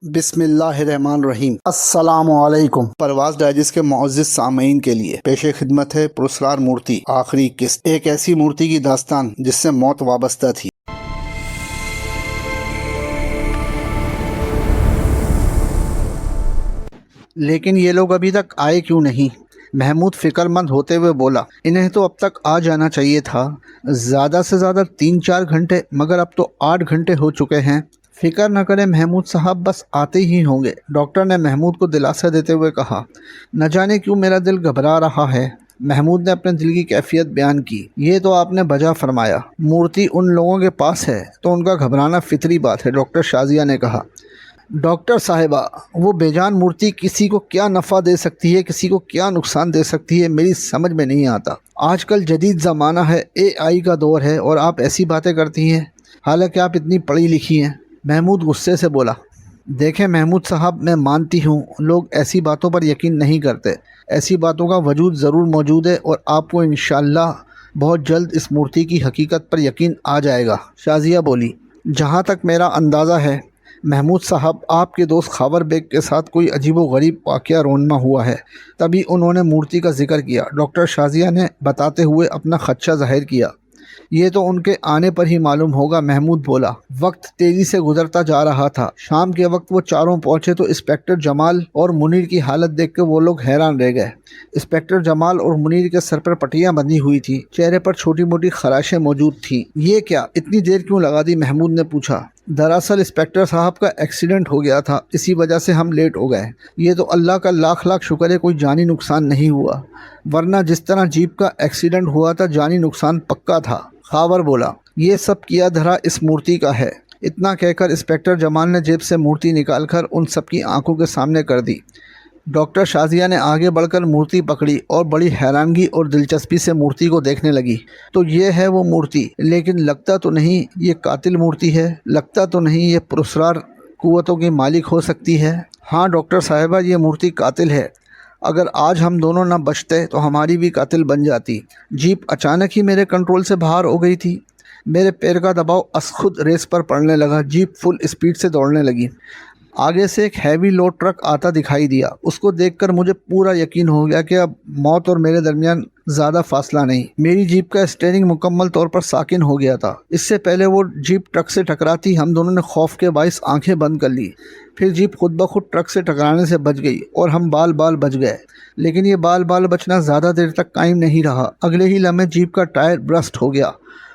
بسم اللہ الرحمن الرحیم۔ السلام علیکم۔ پرواز ڈائجسٹ کے معزز سامعین کے لیے پیش خدمت ہے پرسرار مورتی آخری قسط، ایک ایسی مورتی کی داستان جس سے موت وابستہ تھی۔ لیکن یہ لوگ ابھی تک آئے کیوں نہیں؟ محمود فکر مند ہوتے ہوئے بولا، انہیں تو اب تک آ جانا چاہیے تھا، زیادہ سے زیادہ 3-4 گھنٹے، مگر اب تو 8 گھنٹے ہو چکے ہیں۔ فکر نہ کریں محمود صاحب، بس آتے ہی ہوں گے، ڈاکٹر نے محمود کو دلاسا دیتے ہوئے کہا۔ نہ جانے کیوں میرا دل گھبرا رہا ہے، محمود نے اپنے دل کی کیفیت بیان کی۔ یہ تو آپ نے بجا فرمایا، مورتی ان لوگوں کے پاس ہے تو ان کا گھبرانا فطری بات ہے، ڈاکٹر شازیہ نے کہا۔ ڈاکٹر صاحبہ، وہ بے جان مورتی کسی کو کیا نفع دے سکتی ہے، کسی کو کیا نقصان دے سکتی ہے، میری سمجھ میں نہیں آتا۔ آج کل جدید زمانہ ہے، AI کا دور ہے، اور آپ ایسی باتیں کرتی ہیں، حالانکہ آپ اتنی پڑھی لکھی ہیں۔ محمود غصے سے بولا، دیکھیں محمود صاحب، میں مانتی ہوں لوگ ایسی باتوں پر یقین نہیں کرتے، ایسی باتوں کا وجود ضرور موجود ہے، اور آپ کو انشاءاللہ بہت جلد اس مورتی کی حقیقت پر یقین آ جائے گا۔ شازیہ بولی، جہاں تک میرا اندازہ ہے محمود صاحب، آپ کے دوست خاور بیگ کے ساتھ کوئی عجیب و غریب واقعہ رونما ہوا ہے، تبھی انہوں نے مورتی کا ذکر کیا، ڈاکٹر شازیہ نے بتاتے ہوئے اپنا خدشہ ظاہر کیا۔ یہ تو ان کے آنے پر ہی معلوم ہوگا، محمود بولا۔ وقت تیزی سے گزرتا جا رہا تھا، شام کے وقت وہ چاروں پہنچے تو انسپکٹر جمال اور منیر کی حالت دیکھ کے وہ لوگ حیران رہ گئے۔ انسپکٹر جمال اور منیر کے سر پر پٹیاں بندھی ہوئی تھی، چہرے پر چھوٹی موٹی خراشیں موجود تھیں۔ یہ کیا، اتنی دیر کیوں لگا دی، محمود نے پوچھا۔ دراصل انسپکٹر صاحب کا ایکسیڈنٹ ہو گیا تھا، اسی وجہ سے ہم لیٹ ہو گئے۔ یہ تو اللہ کا لاکھ لاکھ شکر ہے کوئی جانی نقصان نہیں ہوا، ورنہ جس طرح جیپ کا ایکسیڈنٹ ہوا تھا جانی نقصان پکا تھا۔ خاور بولا، یہ سب کیا دھرا اس مورتی کا ہے۔ اتنا کہہ کر انسپکٹر جمال نے جیب سے مورتی نکال کر ان سب کی آنکھوں کے سامنے کر دی۔ ڈاکٹر شازیہ نے آگے بڑھ کر مورتی پکڑی اور بڑی حیرانگی اور دلچسپی سے مورتی کو دیکھنے لگی۔ تو یہ ہے وہ مورتی، لیکن لگتا تو نہیں یہ قاتل مورتی ہے، لگتا تو نہیں یہ پرسرار قوتوں کی مالک ہو سکتی ہے۔ ہاں ڈاکٹر صاحبہ، یہ مورتی قاتل ہے، اگر آج ہم دونوں نہ بچتے تو ہماری بھی قاتل بن جاتی۔ جیپ اچانک ہی میرے کنٹرول سے باہر ہو گئی تھی، میرے پیر کا دباؤ از خود ریس پر پڑنے لگا، جیپ فل اسپیڈ سے دوڑنے لگی۔ آگے سے ایک ہیوی لوڈ ٹرک آتا دکھائی دیا، اس کو دیکھ کر مجھے پورا یقین ہو گیا کہ اب موت اور میرے درمیان زیادہ فاصلہ نہیں۔ میری جیپ کا اسٹیئرنگ مکمل طور پر ساکن ہو گیا تھا۔ اس سے پہلے وہ جیپ ٹرک سے ٹکراتی ہم دونوں نے خوف کے باعث آنکھیں بند کر لی، پھر جیپ خود بخود ٹرک سے ٹکرانے سے بچ گئی اور ہم بال بال بچ گئے۔ لیکن یہ بال بال بچنا زیادہ دیر تک قائم نہیں رہا، اگلے ہی لمحے جیپ کا ٹائر برسٹ ہو گیا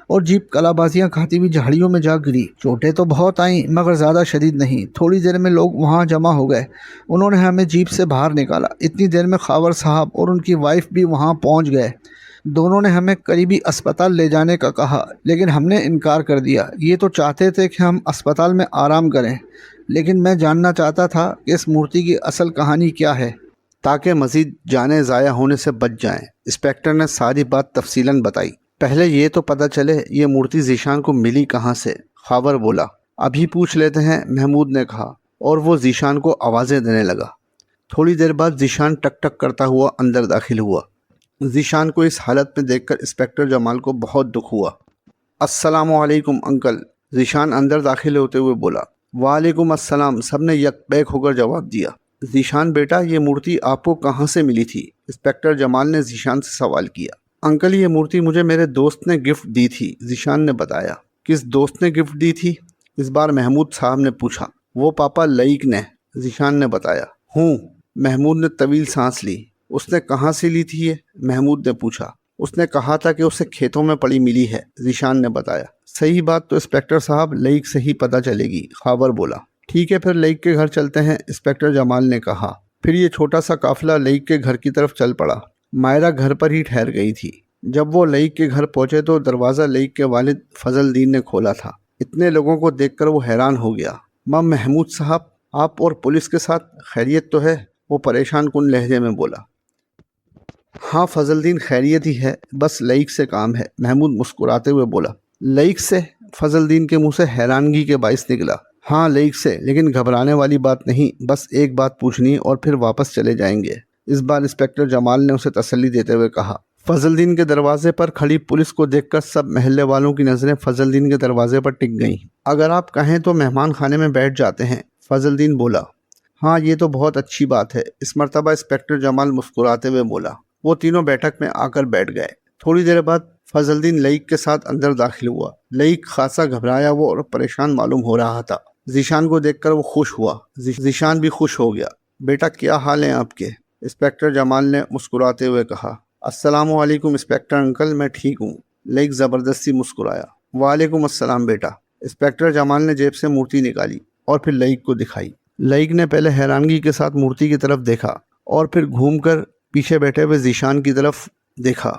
اور جیپ کلا بازیاں کھاتی ہوئی جھاڑیوں میں جا گری۔ چوٹیں تو بہت آئیں مگر زیادہ شدید نہیں۔ تھوڑی دیر میں لوگ وہاں جمع ہو گئے، انہوں نے ہمیں جیپ سے باہر نکالا۔ اتنی دیر میں خاور صاحب اور ان کی وائف بھی وہاں پہنچ گئے۔ دونوں نے ہمیں قریبی اسپتال لے جانے کا کہا، لیکن ہم نے انکار کر دیا۔ یہ تو چاہتے تھے کہ ہم اسپتال میں آرام کریں، لیکن میں جاننا چاہتا تھا کہ اس مورتی کی اصل کہانی کیا ہے، تاکہ مزید جانیں ضائع ہونے سے بچ جائیں۔ انسپکٹر نے ساری بات تفصیلاً بتائی۔ پہلے یہ تو پتہ چلے یہ مورتی ذیشان کو ملی کہاں سے، خاور بولا۔ ابھی پوچھ لیتے ہیں، محمود نے کہا، اور وہ ذیشان کو آوازیں دینے لگا۔ تھوڑی دیر بعد ذیشان ٹک ٹک کرتا ہوا اندر داخل ہوا۔ ذیشان کو اس حالت میں دیکھ کر انسپکٹر جمال کو بہت دکھ ہوا۔ السلام علیکم انکل، ذیشان اندر داخل ہوتے ہوئے بولا۔ وعلیکم السلام، سب نے یک بیک ہو کر جواب دیا۔ ذیشان بیٹا، یہ مورتی آپ کو کہاں سے ملی تھی؟ انسپکٹر جمال نے ذیشان سے سوال کیا۔ انکل، یہ مورتی مجھے میرے دوست نے گفٹ دی تھی، ذیشان نے بتایا۔ کس دوست نے گفٹ دی تھی؟ اس بار محمود صاحب نے پوچھا۔ وہ پاپا لئیک نے، ذیشان نے بتایا۔ ہوں، محمود نے طویل سانس لی۔ اس نے کہاں سے لی تھی یہ؟ محمود نے پوچھا۔ اس نے کہا تھا کہ اسے کھیتوں میں پڑی ملی ہے، ذیشان نے بتایا۔ صحیح بات تو انسپکٹر صاحب لئیک سے ہی پتہ چلے گی، خاور بولا۔ ٹھیک ہے، پھر لئیک کے گھر چلتے ہیں، انسپکٹر جمال نے کہا۔ پھر یہ چھوٹا سا قافلہ لئیک کے گھر کی طرف چل پڑا۔ مائرہ گھر پر ہی ٹھہر گئی تھی۔ جب وہ لئیک کے گھر پہنچے تو دروازہ لئیک کے والد فضل الدین نے کھولا تھا۔ اتنے لوگوں کو دیکھ کر وہ حیران ہو گیا۔ ماں، محمود صاحب، آپ اور پولیس کے ساتھ خیریت تو ہے؟ وہ پریشان کن لہجے میں بولا۔ ہاں فضل الدین، خیریت ہی ہے، بس لئیک سے کام ہے، محمود مسکراتے ہوئے بولا۔ لئیک سے؟ فضل الدین کے منہ سے حیرانگی کے باعث نکلا۔ ہاں لئیک سے، لیکن گھبرانے والی بات نہیں، بس ایک بات پوچھنی اور پھر واپس چلے جائیں گے۔ اس بار انسپکٹر جمال نے اسے تسلی دیتے ہوئے کہا۔ فضل الدین کے دروازے پر کھڑی پولیس کو دیکھ کر سب محلے والوں کی نظریں فضل الدین کے دروازے پر ٹک گئیں۔ اگر آپ کہیں تو مہمان خانے میں بیٹھ جاتے ہیں، فضل الدین بولا۔ ہاں یہ تو بہت اچھی بات ہے، اس مرتبہ انسپکٹر جمال مسکراتے ہوئے بولا۔ وہ تینوں بیٹھک میں آ کر بیٹھ گئے۔ تھوڑی دیر بعد فضل الدین لئیک کے ساتھ اندر داخل ہوا۔ لئیک خاصا گھبرایا ہوا اور پریشان معلوم ہو رہا تھا۔ ذیشان کو دیکھ کر وہ خوش ہوا۔ ذیشان بھی خوش ہو گیا۔ بیٹا کیا حال ہیں آپ کے؟ انسپکٹر جمال نے مسکراتے ہوئے کہا۔ السلام علیکم انسپکٹر انکل، میں ٹھیک ہوں۔ لئیک زبردستی مسکرایا۔ وعلیکم السلام بیٹا۔ انسپکٹر جمال نے جیب سے مورتی نکالی اور پھر لئیک کو دکھائی۔ لئیک نے پہلے حیرانگی کے ساتھ مورتی کی طرف دیکھا اور پھر گھوم کر پیچھے بیٹھے ہوئے ذیشان کی طرف دیکھا۔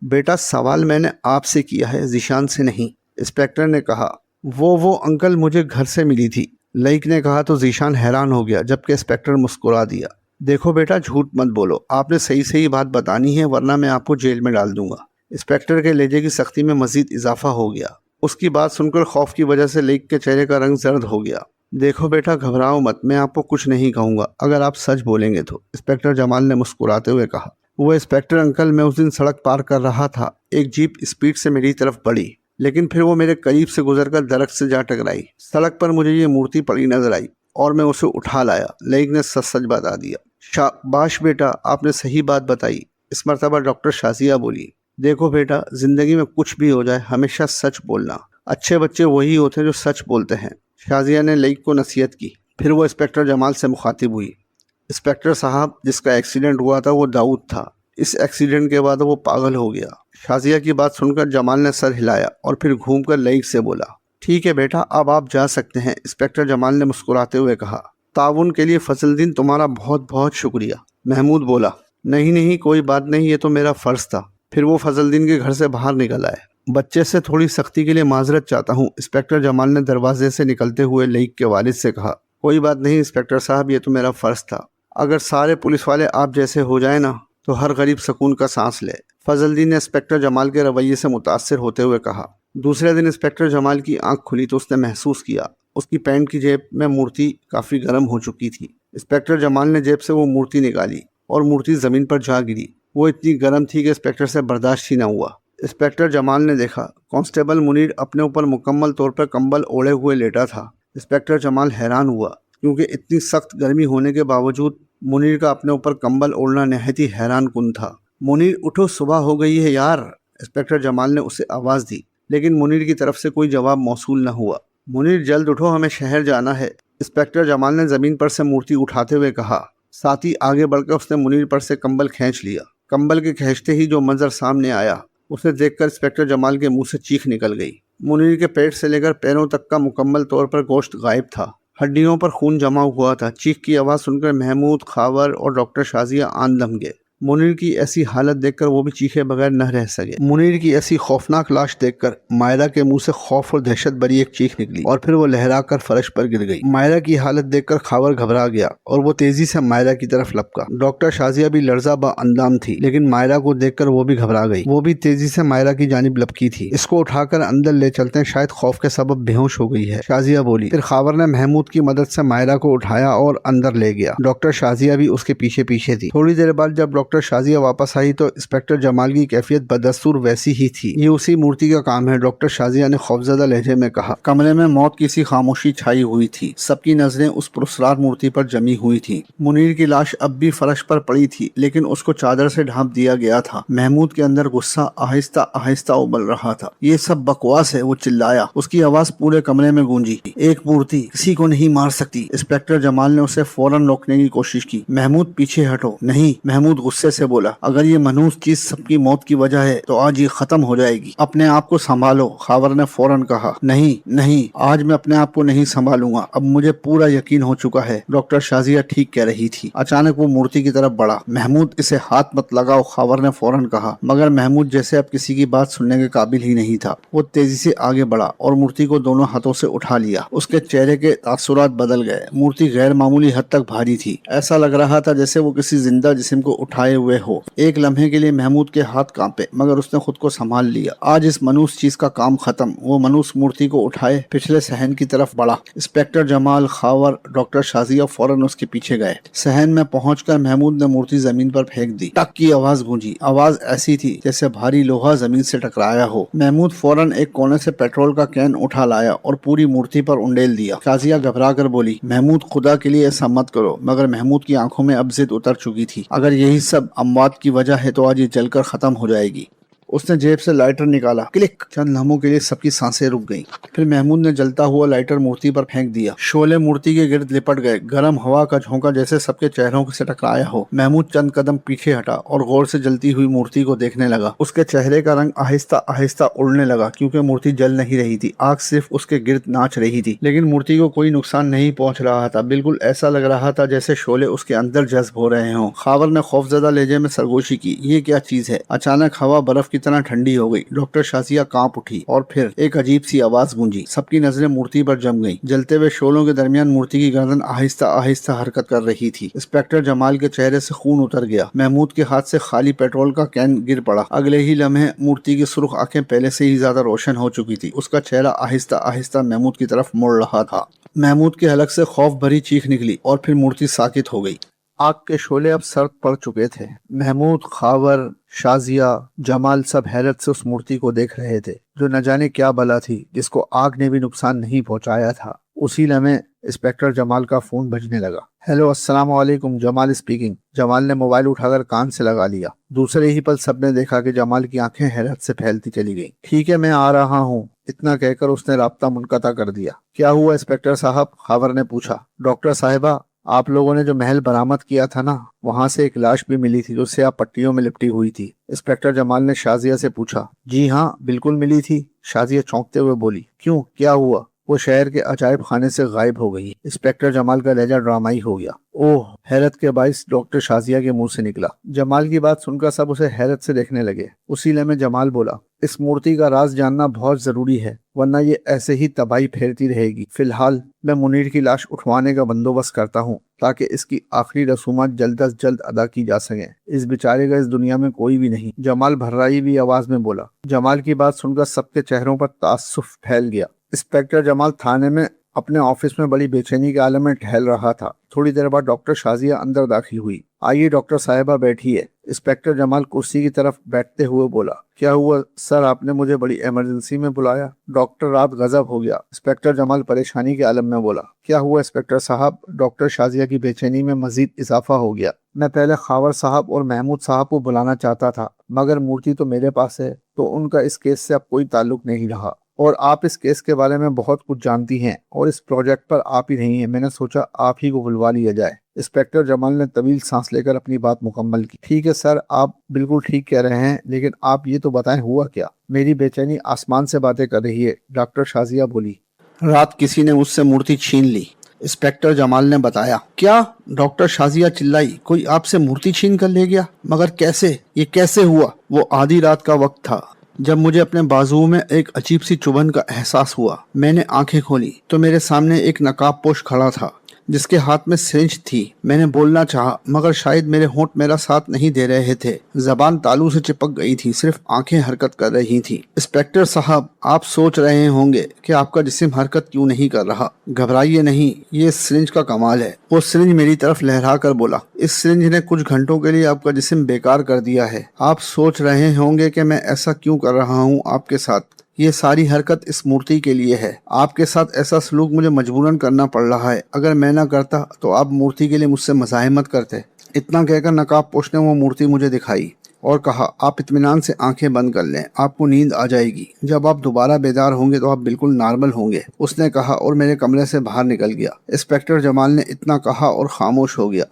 بیٹا سوال میں نے آپ سے کیا ہے، ذیشان سے نہیں، انسپکٹر نے کہا۔ وہ انکل مجھے گھر سے ملی تھی، لئیک نے کہا تو ذیشان حیران ہو گیا جبکہ انسپکٹر مسکرا دیا۔ دیکھو بیٹا جھوٹ مت بولو، آپ نے صحیح بات بتانی ہے ورنہ میں آپ کو جیل میں ڈال دوں گا۔ انسپکٹر کے لہجے کی سختی میں مزید اضافہ ہو گیا۔ اس کی بات سن کر خوف کی وجہ سے لئیک کے چہرے کا رنگ زرد ہو گیا۔ دیکھو بیٹا گھبراؤ مت، میں آپ کو کچھ نہیں کہوں گا اگر آپ سچ بولیں گے تو، انسپکٹر جمال نے مسکراتے ہوئے کہا۔ وہ انسپکٹر انکل، میں اس دن سڑک پار کر رہا تھا، ایک جیپ اسپیڈ سے میری طرف بڑھی، لیکن پھر وہ میرے قریب سے گزر کر درخت سے جا ٹکرائی۔ سڑک پر مجھے یہ مورتی پڑی نظر آئی اور میں اسے اٹھا لایا۔ لئیک نے سچ بتا دیا۔ شاباش بیٹا، آپ نے صحیح بات بتائی، اس مرتبہ ڈاکٹر شازیہ بولی۔ دیکھو بیٹا زندگی میں کچھ بھی ہو جائے ہمیشہ سچ بولنا، اچھے بچے وہی ہوتے ہیں جو سچ بولتے ہیں، شازیہ نے لئیک کو نصیحت کی۔ پھر وہ انسپکٹر جمال سے مخاطب ہوئی۔ انسپکٹر صاحب، جس کا ایکسیڈنٹ ہوا تھا وہ داؤد تھا، اس ایکسیڈنٹ کے بعد وہ پاگل ہو گیا۔ شازیہ کی بات سن کر جمال نے سر ہلایا اور پھر گھوم کر لئیک سے بولا۔ ٹھیک ہے بیٹا، اب آپ جا سکتے ہیں، انسپکٹر جمال نے مسکراتے ہوئے کہا۔ تعاون کے لیے فضل الدین تمہارا بہت بہت شکریہ، محمود بولا۔ نہیں کوئی بات نہیں، یہ تو میرا فرض تھا۔ پھر وہ فضل الدین کے گھر سے باہر نکل آئے۔ بچے سے تھوڑی سختی کے لیے معذرت چاہتا ہوں، انسپکٹر جمال نے دروازے سے نکلتے ہوئے لئیک کے والد سے کہا۔ کوئی بات نہیں انسپکٹر صاحب، یہ تو میرا فرض تھا، اگر سارے پولیس والے آپ جیسے ہو جائیں نا تو ہر غریب سکون کا سانس لے، فضل الدین نے انسپکٹر جمال کے رویے سے متاثر ہوتے ہوئے کہا۔ دوسرے دن انسپکٹر جمال کی آنکھ کھلی تو اس نے محسوس کیا اس کی پینٹ کی جیب میں مورتی کافی گرم ہو چکی تھی۔ انسپکٹر جمال نے جیب سے وہ مورتی نکالی اور مورتی زمین پر جا گری۔ وہ اتنی گرم تھی کہ انسپکٹر سے برداشت ہی نہ ہوا۔ انسپکٹر جمال نے دیکھا کانسٹیبل منیر اپنے اوپر مکمل طور پر کمبل اوڑھے ہوئے لیٹا تھا۔ انسپکٹر جمال حیران ہوا کیونکہ اتنی سخت گرمی ہونے کے باوجود منیر کا اپنے اوپر کمبل اوڑھنا نہایت ہی حیران کن تھا۔ منیر اٹھو، صبح ہو گئی ہے یار، انسپکٹر جمال نے اسے آواز دی، لیکن منیر کی طرف سے کوئی جواب موصول نہ ہوا۔ منیر جلد اٹھو، ہمیں شہر جانا ہے، انسپکٹر جمال نے زمین پر سے مورتی اٹھاتے ہوئے کہا۔ ساتھ ہی آگے بڑھ کر اس نے منیر پر سے کمبل کھینچ لیا۔ کمبل کے کھینچتے ہی جو منظر سامنے آیا اسے دیکھ کر انسپکٹر جمال کے منہ سے چیخ نکل گئی۔ منیر کے پیٹ سے لے کر پیروں تک کا مکمل طور پر گوشت غائب تھا، ہڈیوں پر خون جمع ہوا تھا۔ چیخ کی آواز سن کر محمود، خاور اور ڈاکٹر شازیہ آن دم گئے۔ منیر کی ایسی حالت دیکھ کر وہ بھی چیخے بغیر نہ رہ سکے۔ منیر کی ایسی خوفناک لاش دیکھ کر مائرہ کے منہ سے خوف اور دہشت بھری ایک چیخ نکلی اور پھر وہ لہرا کر فرش پر گر گئی۔ مائرہ کی حالت دیکھ کر خاور گھبرا گیا اور وہ تیزی سے مائرہ کی طرف لپکا۔ ڈاکٹر شازیہ بھی لرزہ با اندام تھی، لیکن مائرہ کو دیکھ کر وہ بھی گھبرا گئی۔ وہ بھی تیزی سے مائرہ کی جانب لپکی تھی۔ اس کو اٹھا کر اندر لے چلتے ہیں، شاید خوف کے سبب بے ہوش ہو گئی ہے، شازیہ بولی۔ پھر خاور نے محمود کی مدد سے مائرہ کو اٹھایا اور اندر لے گیا۔ ڈاکٹر شازیہ بھی اس کے پیچھے پیچھے تھی۔ تھوڑی دیر بعد جب ڈاکٹر شازیہ واپس آئی تو انسپکٹر جمال کی کیفیت بدستور ویسی ہی تھی۔ یہ اسی مورتی کا کام ہے، ڈاکٹر شازیہ نے خوفزدہ لہجے میں کہا۔ کمرے میں موت کی سی خاموشی چھائی ہوئی تھی، سب کی نظریں اس پراسرار مورتی پر جمی ہوئی تھی۔ منیر کی لاش اب بھی فرش پر پڑی تھی، لیکن اس کو چادر سے ڈھانپ دیا گیا تھا۔ محمود کے اندر غصہ آہستہ آہستہ ابل رہا تھا۔ یہ سب بکواس ہے، وہ چلایا، اس کی آواز پورے کمرے میں گونجی۔ ایک مورتی کسی کو نہیں مار سکتی، انسپکٹر جمال نے اسے فوراً روکنے کی کوشش کی۔ محمود پیچھے ہٹو۔ نہیں، محمود غصے سے بولا، اگر یہ منحوس چیز سب کی موت کی وجہ ہے تو آج یہ ختم ہو جائے گی۔ اپنے آپ کو سنبھالو، خاور نے فوراً کہا۔ نہیں، آج میں اپنے آپ کو نہیں سنبھالوں گا، اب مجھے پورا یقین ہو چکا ہے، ڈاکٹر شازیہ ٹھیک کہہ رہی تھی۔ اچانک وہ مورتی کی طرف بڑھا۔ محمود اسے ہاتھ مت لگاؤ، خاور نے فوراً کہا، مگر محمود جیسے اب کسی کی بات سننے کے قابل ہی نہیں تھا۔ وہ تیزی سے آگے بڑھا اور مورتی کو دونوں ہاتھوں سے اٹھا لیا۔ اس کے چہرے کے تاثرات بدل گئے۔ مورتی غیر معمولی حد تک بھاری تھی، ایسا لگ رہا تھا جیسے وہ کسی زندہ جسم کو اٹھائے उठाए हुए हो। एक लम्हे के लिए महमूद के हाथ कांपे, मगर उसने खुद को संभाल लिया। आज इस मनूस चीज का काम खत्म। वो मनूस मूर्ति को उठाए पिछले सहन की तरफ बढ़ा। इंस्पेक्टर जमाल, खावर, डॉक्टर शाजिया फौरन उसके पीछे गए। सहन में पहुंचकर महमूद ने मूर्ति जमीन पर फेंक दी। टक की आवाज गूंजी। आवाज ऐसी थी जैसे भारी लोहा जमीन से टकराया हो। महमूद फौरन एक कोने से पेट्रोल का कैन उठा लाया और पूरी मूर्ति पर उंडेल दिया। शाजिया घबरा कर बोली, महमूद खुदा के लिए ऐसा मत करो। मगर महमूद की आंखों में अब जिद उतर चुकी थी। अगर यही सब अमवात की वजह है तो आज ये जलकर खत्म हो जाएगी। उसने जेब से लाइटर निकाला। क्लिक। चंद लम्हों के लिए सबकी सांसें रुक गईं। फिर महमूद ने जलता हुआ लाइटर मूर्ति पर फेंक दिया। शोले मूर्ति के गिर्द लिपट गए। गर्म हवा का झोंका जैसे सबके चेहरों से टकराया हो। महमूद चंद कदम पीछे हटा और गौर से जलती हुई मूर्ति को देखने लगा। उसके चेहरे का रंग आहिस्ता आहिस्ता उड़ने लगा, क्योंकि मूर्ति जल नहीं रही थी। आग सिर्फ उसके गिर्द नाच रही थी। लेकिन मूर्ति को कोई नुकसान नहीं पहुंच रहा था। बिल्कुल ऐसा लग रहा था जैसे शोले उसके अंदर जज्ब हो रहे हों। खावर ने खौफजदा लहजे में सरगोशी की, ये क्या चीज है? अचानक हवा बर्फ की तरह ठंडी हो गई। डॉक्टर शाजिया कांप उठी और फिर एक अजीब सी आवाज गूंजी। सबकी नजरें मूर्ति पर जम गईं। जलते हुए शोलों के दरमियान मूर्ति की गर्दन आहिस्ता आहिस्ता हरकत कर रही थी। इंस्पेक्टर जमाल के चेहरे से खून उतर गया। महमूद के हाथ से खाली पेट्रोल का कैन गिर पड़ा। अगले ही लम्हे मूर्ति की सुर्ख आंखें पहले से ही ज्यादा रोशन हो चुकी थी। उसका चेहरा आहिस्ता आहिस्ता महमूद की तरफ मुड़ रहा था। महमूद के हलक से खौफ भरी चीख निकली और फिर मूर्ति साकित हो गई। आग के शोले अब सर्द पड़ चुके थे। महमूद, खावर, शाजिया, जमाल सब हैरत से उस मूर्ति को देख रहे थे, जो न जाने क्या बला थी, जिसको आग ने भी नुकसान नहीं पहुंचाया था। उसी लम्हे इंस्पेक्टर जमाल का फोन बजने लगा। हेलो, अस्सलाम वालेकुम, जमाल स्पीकिंग। जमाल ने मोबाइल उठाकर कान से लगा लिया। दूसरे ही पल सबने देखा कि जमाल की आंखें हैरत से फैलती चली गईं। ठीक है, मैं आ रहा हूँ, इतना कहकर उसने राब्ता मुनक़ता कर दिया। क्या हुआ इंस्पेक्टर साहब? खावर ने पूछा। डॉक्टर साहिबा, आप लोगों ने जो महल बरामद किया था ना, वहाँ से एक लाश भी मिली थी जो स्याह पट्टियों में लिपटी हुई थी। इंस्पेक्टर जमाल ने शाजिया से पूछा। जी हाँ, बिल्कुल मिली थी, शाजिया चौंकते हुए बोली। क्यों, क्या हुआ? वो शहर के अजायब खाने से गायब हो गई। इंस्पेक्टर जमाल का लहजा ड्रामाई हो गया। ओह, हैरत के बाइस डॉक्टर शाजिया के मुंह से निकला। जमाल की बात सुनकर सब उसे हैरत से देखने लगे। उसी लम्हे जमाल बोला, इस मूर्ति का राज जानना बहुत जरूरी है, वरना ये ऐसे ही तबाही फैलती रहेगी। फिलहाल मैं मुनीर की लाश उठवाने का बंदोबस्त करता हूँ, ताकि इसकी आखिरी रसूमात जल्द अज जल्द अदा की जा सके। इस बेचारे का इस दुनिया में कोई भी नहीं। जमाल भर्राई हुई आवाज में बोला। जमाल की बात सुनकर सबके चेहरों पर तासुफ फैल गया। इंस्पेक्टर जमाल थाने में अपने ऑफिस में बड़ी बेचैनी के आलम में टहल रहा था। थोड़ी देर बाद डॉक्टर शाजिया अंदर दाखिल हुई। आइए डॉक्टर साहिबा, बैठिए। इंस्पेक्टर जमाल कुर्सी की तरफ बैठते हुए बोला। क्या हुआ सर, आपने मुझे बड़ी इमरजेंसी में बुलाया? डॉक्टर रात गजब हो गया। इंस्पेक्टर जमाल परेशानी के आलम में बोला। क्या हुआ इंस्पेक्टर साहब? डॉक्टर शाजिया की बेचैनी में मजीद इजाफा हो गया। मैं पहले खावर साहब और महमूद साहब को बुलाना चाहता था, मगर मूर्ति तो मेरे पास है, तो उनका इस केस से अब कोई ताल्लुक नहीं रहा। और आप इस केस के बारे में बहुत कुछ जानती हैं और इस प्रोजेक्ट पर आप ही नहीं हैं। मैंने सोचा आप ही को बुलवा लिया जाए। इंस्पेक्टर जमाल ने तवील सांस लेकर अपनी बात मुकम्मल की। ठीक है सर, आप बिल्कुल ठीक कह रहे हैं, लेकिन आप ये तो बताएं हुआ क्या? मेरी बेचैनी आसमान से बातें कर रही है, डॉक्टर शाजिया बोली। रात किसी ने मुझसे मूर्ति छीन ली, इंस्पेक्टर जमाल ने बताया। क्या? डॉक्टर शाजिया चिल्लाई। कोई आपसे मूर्ति छीन कर ले गया? मगर कैसे? ये कैसे हुआ? वो आधी रात का वक्त था जब मुझे अपने बाजुओं में एक अजीब सी चुभन का एहसास हुआ। मैंने आंखें खोली तो मेरे सामने एक नकाबपोश खड़ा था, जिसके हाथ में सिरिंज थी। मैंने बोलना चाहा, मगर शायद मेरे होंठ मेरा साथ नहीं दे रहे थे। जबान तालू से चिपक गई थी, सिर्फ आंखें हरकत कर रही थी। इंस्पेक्टर साहब, आप सोच रहे होंगे कि आपका जिस्म हरकत क्यों नहीं कर रहा। घबराइए नहीं, ये सिरिंज का कमाल है। वो सिरिंज मेरी तरफ लहरा कर बोला। इस सिरिंज ने कुछ घंटों के लिए आपका जिस्म बेकार कर दिया है। आप सोच रहे होंगे कि मैं ऐसा क्यों कर रहा हूँ आपके साथ। ये सारी हरकत इस मूर्ति के लिए है। आपके साथ ऐसा सलूक मुझे मजबूरन करना पड़ रहा है। अगर मैं ना करता तो आप मूर्ति के लिए मुझसे मज़ाहमत करते। इतना कहकर नकाबपोश ने वो मूर्ति मुझे दिखाई और कहा, आप इत्मीनान से आंखें बंद कर लें, आपको नींद आ जाएगी। जब आप दोबारा बेदार होंगे तो आप बिल्कुल नॉर्मल होंगे, उसने कहा और मेरे कमरे से बाहर निकल गया। इंस्पेक्टर जमाल ने इतना कहा और खामोश हो गया।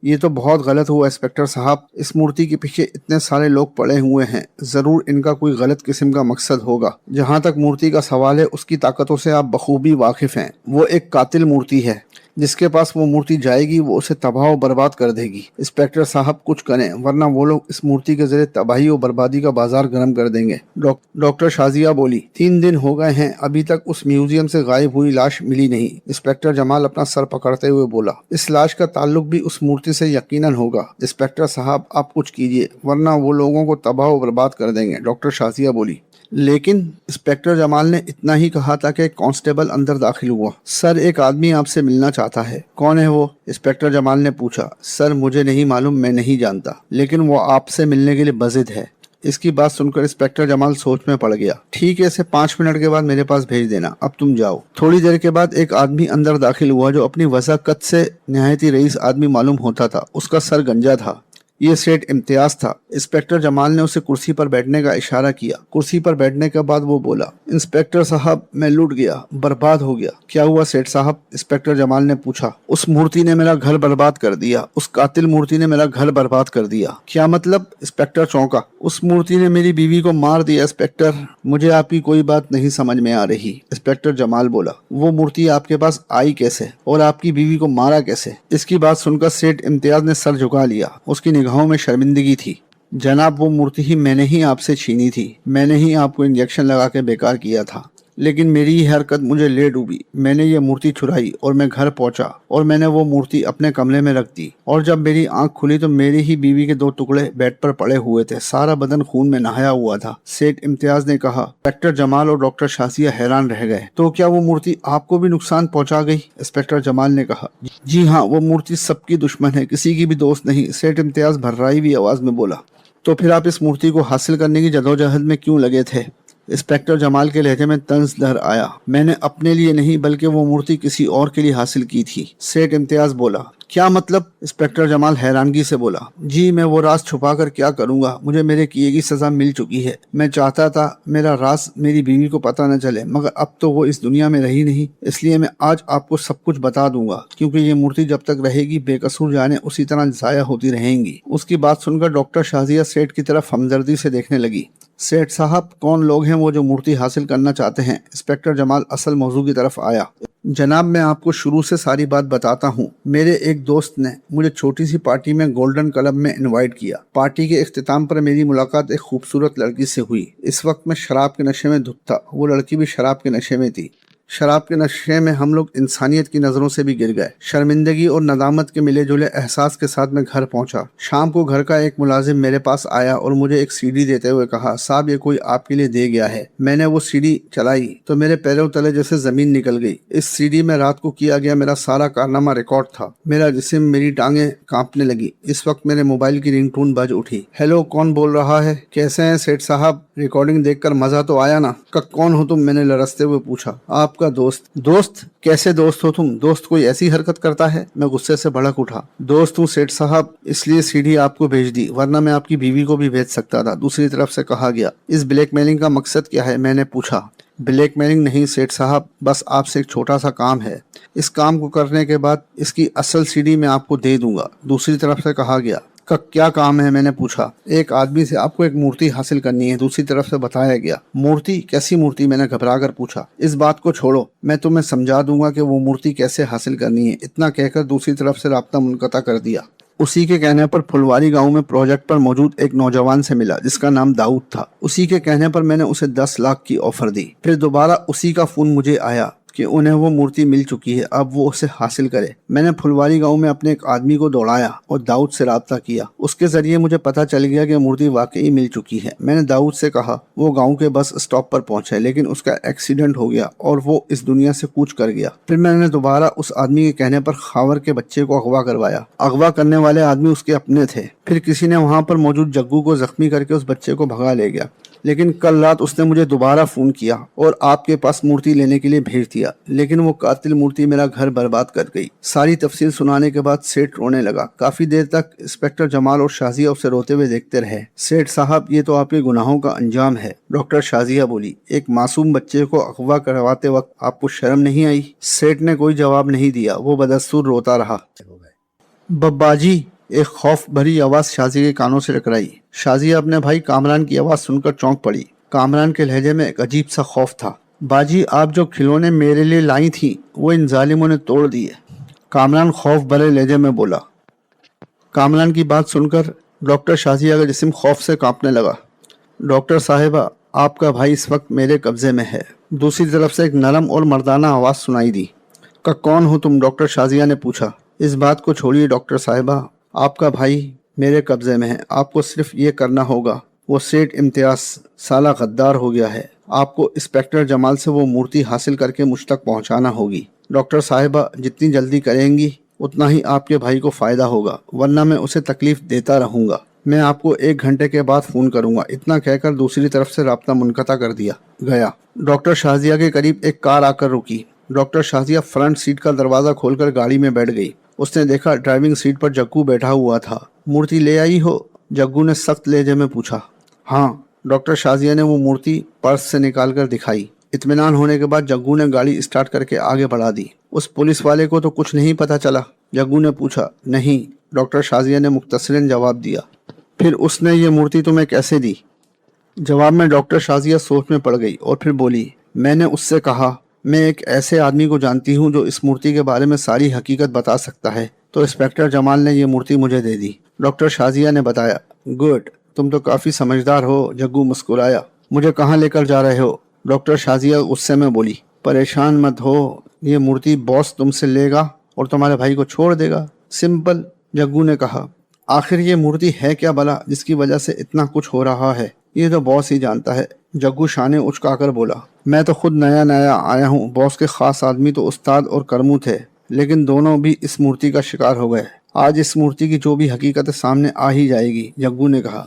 ये तो बहुत गलत हुआ इंस्पेक्टर साहब। इस मूर्ति के पीछे इतने सारे लोग पड़े हुए हैं, जरूर इनका कोई गलत किस्म का मकसद होगा। जहाँ तक मूर्ति का सवाल है, उसकी ताकतों से आप बखूबी वाकिफ हैं। वो एक कातिल मूर्ति है, जिसके पास वो मूर्ति जाएगी वो उसे तबाह और बर्बाद कर देगी। इंस्पेक्टर साहब कुछ करें, वरना वो लोग इस मूर्ति के जरिए तबाही और बर्बादी का बाजार गर्म कर देंगे। डॉक्टर शाजिया बोली। 3 दिन हो गए हैं, अभी तक उस म्यूजियम से गायब हुई लाश मिली नहीं। इंस्पेक्टर जमाल अपना सर पकड़ते हुए बोला। इस लाश का ताल्लुक भी उस मूर्ति किसी से यकीनन होगा। इंस्पेक्टर साहब आप कुछ कीजिए वरना वो लोगों को तबाह व बर्बाद कर देंगे, डॉक्टर शाजिया बोली। लेकिन इंस्पेक्टर जमाल ने इतना ही कहा था कि कांस्टेबल अंदर दाखिल हुआ। सर एक आदमी आपसे मिलना चाहता है। कौन है वो? इंस्पेक्टर जमाल ने पूछा। सर मुझे नहीं मालूम, मैं नहीं जानता, लेकिन वो आपसे मिलने के लिए बजिद है। इसकी बात सुनकर इंस्पेक्टर जमाल सोच में पड़ गया। ठीक है, इसे 5 मिनट के बाद मेरे पास भेज देना, अब तुम जाओ। थोड़ी देर के बाद एक आदमी अंदर दाखिल हुआ जो अपनी वज़ाकत से निहायती रईस आदमी मालूम होता था। उसका सर गंजा था। ये सेठ इम्तियाज था। इंस्पेक्टर जमाल ने उसे कुर्सी पर बैठने का इशारा किया। कुर्सी पर बैठने के बाद वो बोला, इंस्पेक्टर साहब मैं लूट गया, बर्बाद हो गया। क्या हुआ सेठ साहब? इंस्पेक्टर जमाल ने पूछा। उस मूर्ति ने मेरा घर बर्बाद कर दिया। उस कातिल मूर्ति ने मेरा घर बर्बाद कर दिया। क्या मतलब? इंस्पेक्टर चौंका। उस मूर्ति ने मेरी बीवी को मार दिया। इंस्पेक्टर मुझे आपकी कोई बात नहीं समझ में आ रही। इंस्पेक्टर जमाल बोला। वो मूर्ति आपके पास आई कैसे और आपकी बीवी को मारा कैसे? इसकी बात सुनकर सेठ इम्तियाज ने सर झुका लिया। उसकी निगाहों में शर्मिंदगी थी। जनाब वो मूर्ति ही मैंने ही आपसे छीनी थी। मैंने ही आपको इंजेक्शन लगा के बेकार किया था, लेकिन मेरी ही हरकत मुझे ले डूबी। मैंने ये मूर्ति चुराई और मैं घर पहुंचा और मैंने वो मूर्ति अपने कमरे में रख दी, और जब मेरी आंख खुली तो मेरी ही बीवी के 2 टुकड़े बेड पर पड़े हुए थे। सारा बदन खून में नहाया हुआ था। सेठ इम्तियाज ने कहा। इंस्पेक्टर जमाल और डॉक्टर शाजिया हैरान रह गए। तो क्या वो मूर्ति आपको भी नुकसान पहुंचा गई? इंस्पेक्टर जमाल ने कहा। जी हाँ, वो मूर्ति सबकी दुश्मन है, किसी की भी दोस्त नहीं। सेठ इम्तियाज भर्राई हुई आवाज में बोला। तो फिर आप इस मूर्ति को हासिल करने की जदोजहद में क्यों लगे थे? इंस्पेक्टर जमाल के लहजे में तंज लहर आया। मैंने अपने लिए नहीं बल्कि वो मूर्ति किसी और के लिए हासिल की थी। सेठ इम्तियाज बोला। क्या मतलब? इंस्पेक्टर जमाल हैरानगी से बोला। जी मैं वो राज छुपा कर क्या करूंगा, मुझे मेरे किए की सजा मिल चुकी है। मैं चाहता था मेरा राज मेरी बीवी को पता न चले, मगर अब तो वो इस दुनिया में रही नहीं, इसलिए मैं आज आपको सब कुछ बता दूंगा, क्योंकि ये मूर्ति जब तक रहेगी बेकसूर जाने उसी तरह जाया होती रहेंगी। उसकी बात सुनकर डॉक्टर शाजिया सेठ की तरफ हमदर्दी से देखने लगी। सेठ साहब कौन लोग हैं वो जो मूर्ति हासिल करना चाहते हैं? इंस्पेक्टर जमाल असल मौजू की तरफ आया। जनाब मैं आपको शुरू से सारी बात बताता हूँ। मेरे एक दोस्त ने मुझे छोटी सी पार्टी में गोल्डन क्लब में इनवाइट किया। पार्टी के इख्तिताम पर मेरी मुलाकात एक खूबसूरत लड़की से हुई। इस वक्त मैं शराब के नशे में धुत था, वो लड़की भी शराब के नशे में थी। शराब के नशे में हम लोग इंसानियत की नज़रों से भी गिर गए। शर्मिंदगी और नदामत के मिले जुले एहसास के साथ मैं घर पहुंचा। शाम को घर का एक मुलाजिम मेरे पास आया और मुझे एक सीडी देते हुए कहा, साहब ये कोई आपके लिए दे गया है। मैंने वो सीडी चलाई तो मेरे पैरों तले जैसे ज़मीन निकल गई। इस सीडी में रात को किया गया मेरा सारा कारनामा रिकॉर्ड था। मेरा जिस्म, मेरी टांगें कांपने लगी। इस वक्त मेरे मोबाइल की रिंगटोन बज उठी। हेलो, कौन बोल रहा है? कैसे हैं सेठ साहब? रिकॉर्डिंग देखकर मजा तो आया ना? कौन हो तुम? मैंने लरसते हुए पूछा। आपका दोस्त। दोस्त? कैसे दोस्त हो तुम? दोस्त कोई ऐसी हरकत करता है? मैं गुस्से से भड़क उठा। दोस्त हूँ सेठ साहब, इसलिए सीडी आपको भेज दी, वरना मैं आपकी बीवी को भी भेज सकता था। दूसरी तरफ से कहा गया। इस ब्लैकमेलिंग का मकसद क्या है? मैंने पूछा। ब्लैकमेलिंग नहीं सेठ साहब, बस आपसे एक छोटा सा काम है। इस काम को करने के बाद इसकी असल सीडी मैं आपको दे दूंगा। दूसरी तरफ से कहा गया। का क्या काम है? मैंने पूछा। एक आदमी से आपको एक मूर्ति हासिल करनी है, दूसरी तरफ से बताया गया। मूर्ति? कैसी मूर्ति? मैंने घबरा कर पूछा। इस बात को छोड़ो, मैं तुम्हें समझा दूंगा कि वो मूर्ति कैसे हासिल करनी है। इतना कहकर दूसरी तरफ से राब्ता मुनक़ता कर दिया। उसी के कहने पर फुलवारी गांव में प्रोजेक्ट पर मौजूद एक नौजवान से मिला जिसका नाम दाऊद था। उसी के कहने पर मैंने उसे 10 लाख की ऑफर दी। फिर दोबारा उसी का फोन मुझे आया कि उन्हें वो मूर्ति मिल चुकी है, अब वो उसे हासिल करे। मैंने फुलवारी गांव में अपने एक आदमी को दौड़ाया और दाऊद से राब्ता किया। उसके जरिए मुझे पता चल गया कि मूर्ति वाकई मिल चुकी है। मैंने दाऊद से कहा वो गांव के बस स्टॉप पर पहुंचे, लेकिन उसका एक्सीडेंट हो गया और वो इस दुनिया से कूच कर गया। फिर मैंने दोबारा उस आदमी के कहने पर खावर के बच्चे को अगवा करवाया। अगवा करने वाले आदमी उसके अपने थे। फिर किसी ने वहां पर मौजूद जग्गू को जख्मी करके उस बच्चे को भगा ले गया। लेकिन कल रात उसने मुझे दोबारा फोन किया और आपके पास मूर्ति लेने के लिए भेज दिया, लेकिन वो कातिल मूर्ति मेरा घर बर्बाद कर गई। सारी तफसील सुनाने के बाद सेठ रोने लगा। काफी देर तक इंस्पेक्टर जमाल और शाजिया उसे रोते हुए देखते रहे। सेठ साहब ये तो आपके गुनाहों का अंजाम है, डॉक्टर शाजिया बोली। एक मासूम बच्चे को अगवा करवाते वक्त आपको शर्म नहीं आई? सेठ ने कोई जवाब नहीं दिया, वो बदस्तूर रोता रहा। बब्बाजी, एक खौफ भरी आवाज शाजिया के कानों से टकराई। शाजिया अपने भाई कामरान की आवाज सुनकर चौंक पड़ी। कामरान के लहजे में एक अजीब सा खौफ था। बाजी, आप जो खिलौने मेरे लिए लाई थी वो इन जालिमों ने तोड़ दिए, कामरान खौफ भरे लहजे में बोला। कामरान की बात सुनकर डॉक्टर शाजिया का जिस्म खौफ से कांपने लगा। डॉक्टर साहिबा, आपका भाई इस वक्त मेरे कब्जे में है। दूसरी तरफ से एक नरम और मर्दाना आवाज सुनाई दी। कौन हो तुम? डॉक्टर शाजिया ने पूछा। इस बात को छोड़िए डॉक्टर साहिबा, آپ کا بھائی میرے قبضے میں ہے، آپ کو صرف یہ کرنا ہوگا۔ وہ سیٹھ امتیاز سالہ غدار ہو گیا ہے، آپ کو انسپکٹر جمال سے وہ مورتی حاصل کر کے مجھ تک پہنچانا ہوگی۔ ڈاکٹر صاحبہ جتنی جلدی کریں گی اتنا ہی آپ کے بھائی کو فائدہ ہوگا، ورنہ میں اسے تکلیف دیتا رہوں گا۔ میں آپ کو 1 گھنٹے کے بعد فون کروں گا۔ اتنا کہہ کر دوسری طرف سے رابطہ منقطع کر دیا گیا۔ ڈاکٹر شازیہ کے قریب ایک کار آ کر رکی۔ ڈاکٹر شازیہ فرنٹ سیٹ کا دروازہ کھول کر گاڑی میں بیٹھ گئی۔ اس نے دیکھا ڈرائیونگ سیٹ پر جگو بیٹھا ہوا تھا۔ مورتی لے آئی ہو؟ جگو نے سخت لہجے میں پوچھا۔ ہاں، ڈاکٹر شازیہ نے وہ مورتی پرس سے نکال کر دکھائی۔ اطمینان ہونے کے بعد جگو نے گاڑی اسٹارٹ کر کے آگے بڑھا دی۔ اس پولیس والے کو تو کچھ نہیں پتہ چلا؟ جگو نے پوچھا۔ نہیں، ڈاکٹر شازیہ نے مختصراً جواب دیا۔ پھر اس نے یہ مورتی تمہیں کیسے دی؟ جواب میں ڈاکٹر شازیہ سوچ میں پڑ گئی اور پھر بولی، میں نے اس سے کہا میں ایک ایسے آدمی کو جانتی ہوں جو اس مورتی کے بارے میں ساری حقیقت بتا سکتا ہے، تو انسپکٹر جمال نے یہ مورتی مجھے دے دی۔ ڈاکٹر شازیہ نے بتایا۔ گڈ، تم تو کافی سمجھدار ہو۔ جگو مسکرایا۔ مجھے کہاں لے کر جا رہے ہو؟ ڈاکٹر شازیہ غصے میں بولی۔ پریشان مت ہو، یہ مورتی باس تم سے لے گا اور تمہارے بھائی کو چھوڑ دے گا، سمپل۔ جگو نے کہا۔ آخر یہ مورتی ہے کیا بلا جس کی وجہ سے اتنا کچھ ہو رہا ہے؟ یہ تو باس ہی جانتا ہے۔ جگو شانے اچکا کر بولا۔ میں تو خود نیا نیا آیا ہوں، باس کے خاص آدمی تو استاد اور کرمو تھے، لیکن دونوں بھی اس مورتی کا شکار ہو گئے۔ آج اس مورتی کی جو بھی حقیقت سامنے آ ہی جائے گی، جگو نے کہا۔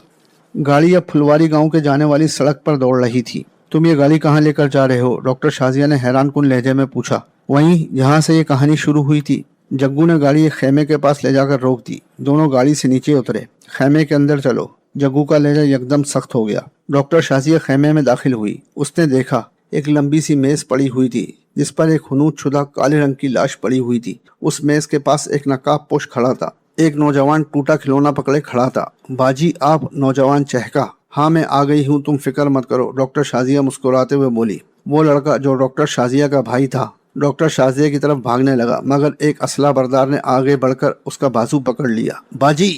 گاڑی اب پھلواری گاؤں کے جانے والی سڑک پر دوڑ رہی تھی۔ تم یہ گاڑی کہاں لے کر جا رہے ہو؟ ڈاکٹر شازیہ نے حیران کن لہجے میں پوچھا۔ وہیں جہاں سے یہ کہانی شروع ہوئی تھی۔ جگو نے گاڑی ایک خیمے کے پاس لے جا کر روک دی۔ دونوں گاڑی سے نیچے اترے۔ خیمے کے اندر چلو۔ جگو کا لہجہ یکدم سخت ہو گیا۔ ڈاکٹر شازیہ خیمے میں داخل ہوئی۔ اس نے دیکھا ایک لمبی سی میز پڑی ہوئی تھی جس پر ایک خنوط شدہ کالے رنگ کی لاش پڑی ہوئی تھی۔ اس میز کے پاس ایک نقاب پوش کھڑا تھا۔ ایک نوجوان ٹوٹا کھلونا پکڑے کھڑا تھا۔ باجی آپ؟ نوجوان چہکا۔ ہاں میں آ گئی ہوں، تم فکر مت کرو، ڈاکٹر شازیہ مسکراتے ہوئے بولی۔ وہ لڑکا جو ڈاکٹر شازیہ کا بھائی تھا ڈاکٹر شازیہ کی طرف بھاگنے لگا، مگر ایک اسلحہ بردار نے آگے بڑھ کر اس کا بازو پکڑ لیا۔ باجی!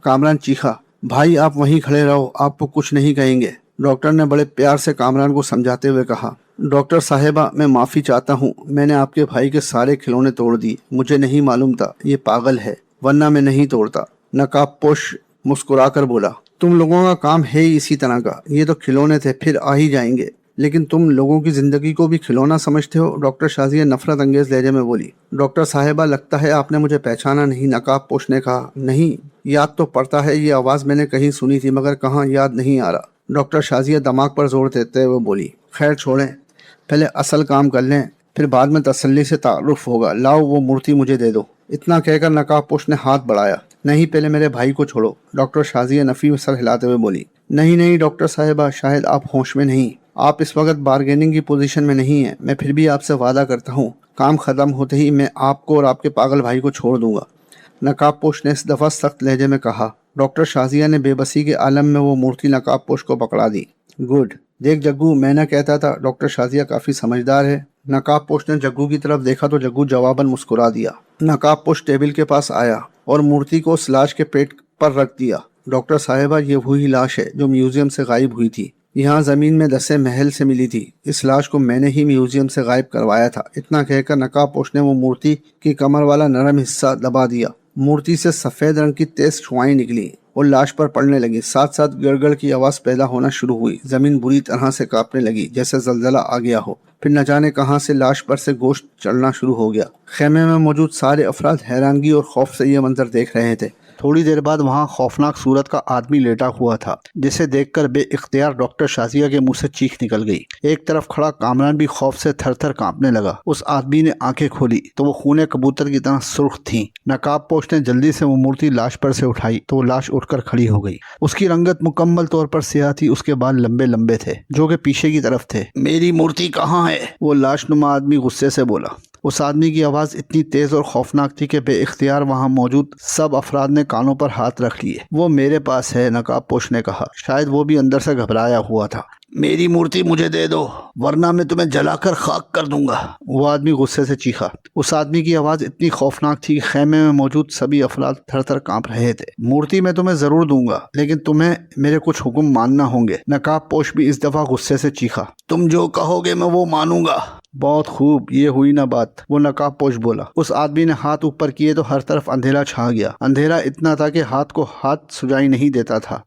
کامران چیخا۔ بھائی آپ وہیں کھڑے رہو، آپ کو کچھ نہیں کہیں گے، ڈاکٹر نے بڑے پیار سے کامران کو سمجھاتے ہوئے کہا۔ ڈاکٹر صاحبہ میں معافی چاہتا ہوں، میں نے آپ کے بھائی کے سارے کھلونے توڑ دیے، مجھے نہیں معلوم تھا یہ پاگل ہے، ورنہ میں نہیں توڑتا، نقاب پوش مسکرا کر بولا۔ تم لوگوں کا کام ہے ہی اسی طرح کا، یہ تو کھلونے تھے، پھر آ ہی جائیں گے، لیکن تم لوگوں کی زندگی کو بھی کھلونا سمجھتے ہو، ڈاکٹر شازیہ نفرت انگیز لہجے میں بولی۔ ڈاکٹر صاحبہ لگتا ہے آپ نے مجھے پہچانا نہیں، نقاب پوش نے کہا۔ نہیں، یاد تو پڑتا ہے، یہ آواز میں نے کہیں سنی تھی، مگر کہاں یاد نہیں آ رہا، ڈاکٹر شازیہ دماغ پر زور دیتے ہوئے بولی۔ خیر چھوڑیں، پہلے اصل کام کر لیں، پھر بعد میں تسلی سے تعارف ہوگا، لاؤ وہ مورتی مجھے دے دو۔ اتنا کہہ کر نقاب پوش نے ہاتھ بڑھایا۔ نہیں، پہلے میرے بھائی کو چھوڑو، ڈاکٹر شازیہ نفی میں سر ہلاتے ہوئے بولی۔ نہیں ڈاکٹر صاحبہ، شاید آپ ہوش میں نہیں، آپ اس وقت بارگیننگ کی پوزیشن میں نہیں ہیں، میں پھر بھی آپ سے وعدہ کرتا ہوں کام ختم ہوتے ہی میں آپ کو اور آپ کے پاگل بھائی کو چھوڑ دوں گا، نقاب پوش نے اس دفعہ سخت لہجے میں کہا۔ ڈاکٹر شازیہ نے بے بسی کے عالم میں وہ مورتی نقاب پوش کو پکڑا دی۔ گڈ، دیکھ جگو، میں نہ کہتا تھا ڈاکٹر شازیہ کافی سمجھدار ہے۔ نقاب پوش نے جگو کی طرف دیکھا تو جگو جواباً مسکرا دیا۔ نقاب پوش ٹیبل کے پاس آیا اور مورتی کو اس لاش کے پیٹ پر رکھ دیا۔ ڈاکٹر صاحبہ یہ وہی لاش ہے جو میوزیم سے غائب ہوئی تھی، یہاں زمین میں دسے محل سے ملی تھی، اس لاش کو میں نے ہی میوزیم سے غائب کروایا تھا۔ اتنا کہہ کر نقاب پوش نے وہ مورتی کی کمر والا نرم حصہ دبا دیا۔ مورتی سے سفید رنگ کی تیز شعائیں نکلی اور لاش پر پڑنے لگی، ساتھ ساتھ گڑگڑ کی آواز پیدا ہونا شروع ہوئی، زمین بری طرح سے کانپنے لگی جیسے زلزلہ آ گیا ہو، پھر نہ جانے کہاں سے لاش پر سے گوشت چڑھنا شروع ہو گیا۔ خیمے میں موجود سارے افراد حیرانگی اور خوف سے یہ منظر دیکھ رہے تھے۔ تھوڑی دیر بعد وہاں خوفناک صورت کا آدمی لیٹا ہوا تھا، جسے دیکھ کر بے اختیار ڈاکٹر شازیہ کے منہ سے چیخ نکل گئی۔ ایک طرف کھڑا کامران بھی خوف سے تھر تھر کانپنے لگا۔ اس آدمی نے آنکھیں کھولی تو وہ خونے کبوتر کی طرح سرخ تھیں۔ نقاب پوش نے جلدی سے وہ مورتی لاش پر سے اٹھائی تو وہ لاش اٹھ کر کھڑی ہو گئی۔ اس کی رنگت مکمل طور پر سیاہ تھی، اس کے بال لمبے لمبے تھے جو کہ پیچھے کی طرف تھے۔ میری مورتی کہاں ہے؟ وہ لاش نما آدمی غصے سے بولا۔ اس آدمی کی آواز اتنی تیز اور خوفناک تھی کہ بے اختیار وہاں موجود سب افراد نے کانوں پر ہاتھ رکھ لیے۔ وہ میرے پاس ہے، نقاب پوش نے کہا، شاید وہ بھی اندر سے گھبرایا ہوا تھا۔ मेरी मूर्ति मुझे दे दो वरना मैं तुम्हें जलाकर खाक कर दूंगा। वो आदमी गुस्से से चीखा। उस आदमी की आवाज़ इतनी खौफनाक थी कि खेमे में मौजूद सभी अफराद थर थर कांप रहे थे। मूर्ति मैं तुम्हें ज़रूर दूंगा लेकिन तुम्हें मेरे कुछ हुक्म मानना होंगे। नकाब पोश भी इस दफ़ा गुस्से से चीखा। तुम जो कहोगे मैं वो मानूंगा। बहुत खूब, ये हुई ना बात, वो नकाब पोश बोला। उस आदमी ने हाथ ऊपर किए तो हर तरफ अंधेरा छा गया। अंधेरा इतना था कि हाथ को हाथ सुझाई नहीं देता था।